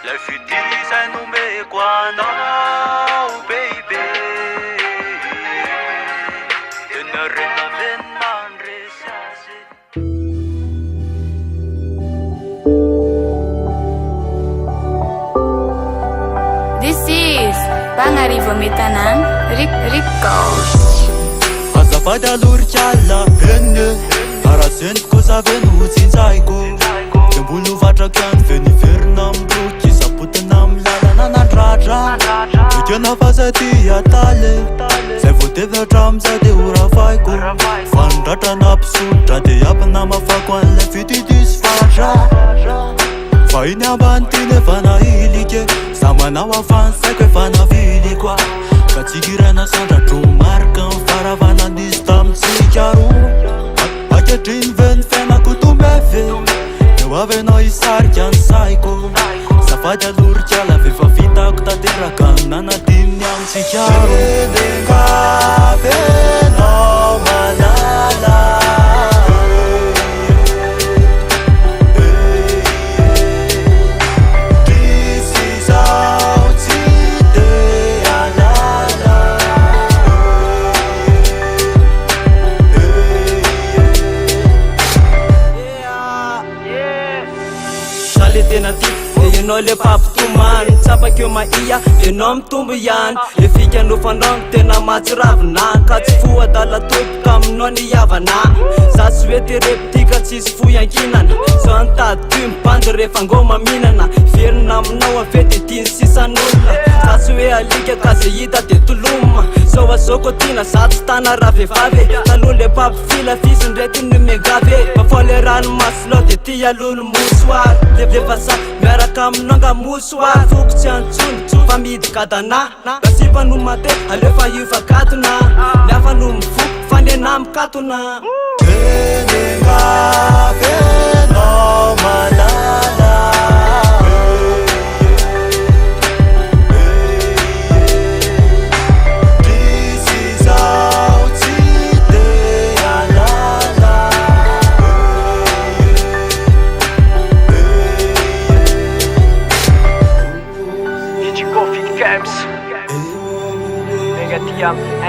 La fidisai nomeko anao baby. Enarena venmandresy azy. This is Pangarivo Mitanan Rico. Azafady alorikala enne arazeniko zaveno tsinjaiko tembolo vatraky any veniverina ambroky zapotina amy lalana nandratra ekena fazaty ataly zay voatevatra amizay de orafaiko fanondratrana mpisodra de ampina mafako an'lay fitidisy fatra fa iny ambany ty nefa nahilike za manao afansaiko efa navily koa ka tsikirana sandratro marika mifaravana nisy tamitsika roa aketriny veny fiainako tomeve eo avy anao hisarika ny saiko zafady alorikala vefa vitako tanteraka nanadininy amitsika vendengavenao malala Enao le paptomany tsapakeo maia enao mitombo ihany le fikano fandrano tena matsiravina ka tsy foadala topoka aminao ny havana za tsy hoe terepitika tsisy foyankinana zao antady ty mibandy rehefa ngao maminana verina aminao avety tiny sisan'olona za tsy hoe alika ka ze hita de toloma zao azoko tina za tsy tana raha vehivavy taloha le papifila fizy ndraiky no megave mafole rano masolao de ty alolo mosoary lefa sa miaraka aminao nga mosoary fokotsy antsony fa midikadana gasifa no mate alefa ivakatona miafa no mifoko fa nena mikatona vendengavenao malala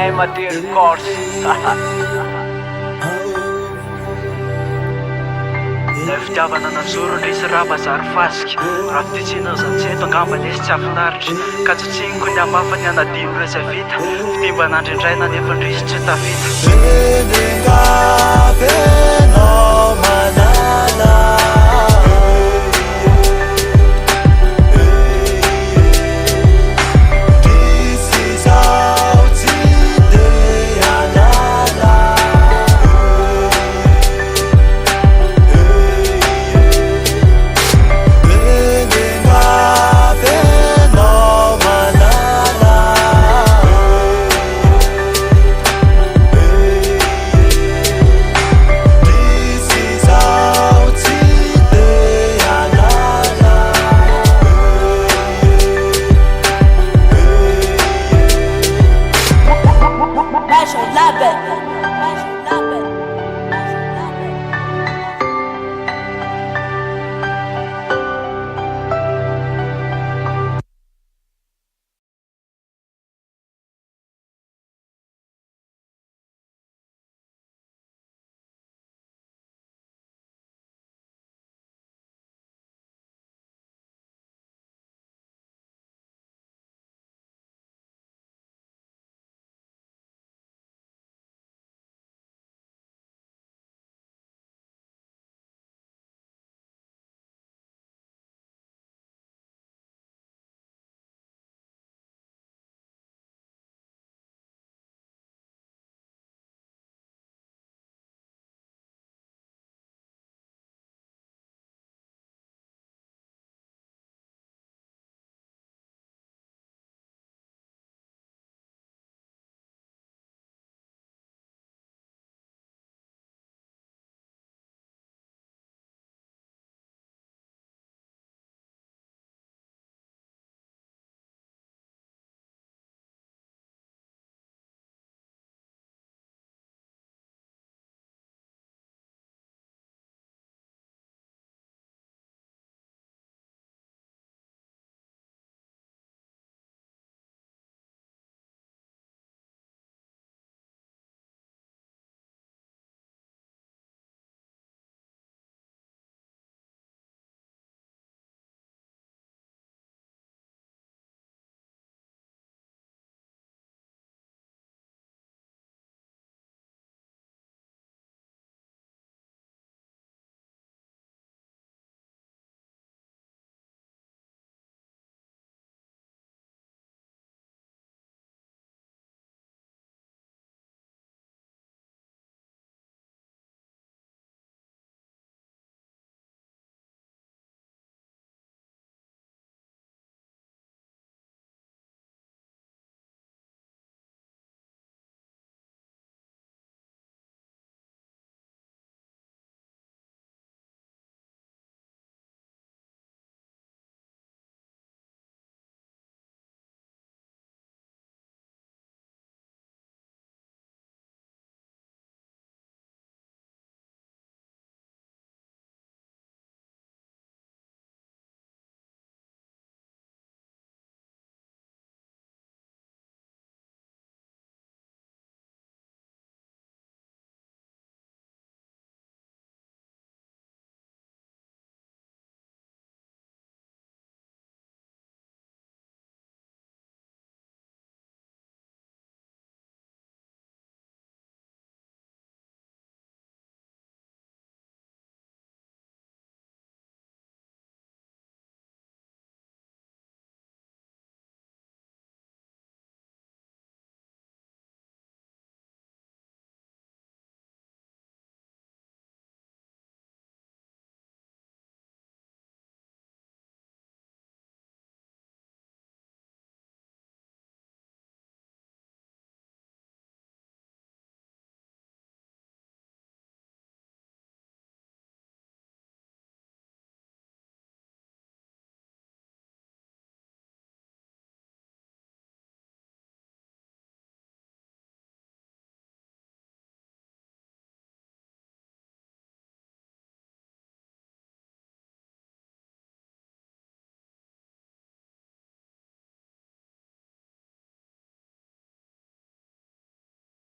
Amateur course. Lay fitiavana nazoro ndrisy raha bazary fasika raha fititsina zanjeto angamba lesy tsy afinaritra ka tsotsiniko ny amafany anadino reza vita fitimba nandrindraina nefa ndrisy tsy tavita vendengavenao